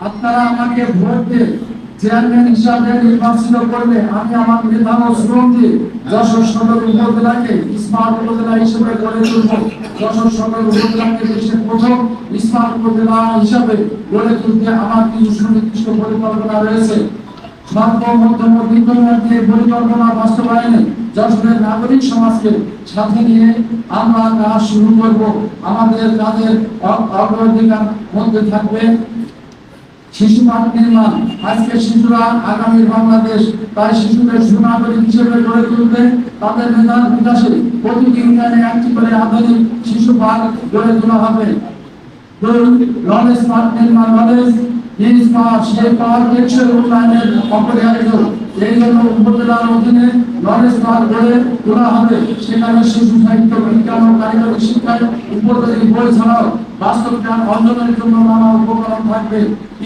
আপনারা আমাকে ভোট দিয়ে চেয়ারম্যান হিসাবে নির্বাচিত করলে আমি আমার মেধা ও শ্রম দিয়ে যশোর সদর উপজেলাকে স্মার্ট উপজেলা হিসেবে গড়ে তুলব। যশোর সদর উপজেলাকে দেশের প্রথম স্মার্ট উপজেলা হিসাবে গড়ে তুলতে আমার কিছু সুনির্দিষ্ট পরিকল্পনা রয়েছে। স্বল্প মধ্যম দীর্ঘমেয়াদী পরিকল্পনা বাস্তবায়নে যশোরের নাগরিক সমাজকে সাথে নিয়ে আমরা কাজ শুরু করব। আমাদের কাজের অগ্রাধিকার মধ্যে থাকবে শিশু পার্ক নির্মাণ। আজকে শিশুরা আগামী বাংলাদেশ, তাই শিশুদের সুনাগরিক হিসেবে গড়ে তুলতে তাদের মেধার বিকাশে প্রতিটি ইউনিয়নে একটি করে আধুনিক শিশু পার্ক গড়ে তোলা হবে। নলেজ পার্ক নির্মাণ, নলেজ সেই পার্ক টেকসই উন্নয়নের অপরিহার্য। এই জন্য উপজেলার অধীনে নলেজ পার্ক গড়ে তোলা হবে। সেখানে শিশু সাহিত্য, বিজ্ঞান ও কারিগরি শিক্ষায় উপযোগী বই ছাড়াও বাস্তব জ্ঞান অর্জনের জন্য নানা উপকরণ থাকবে।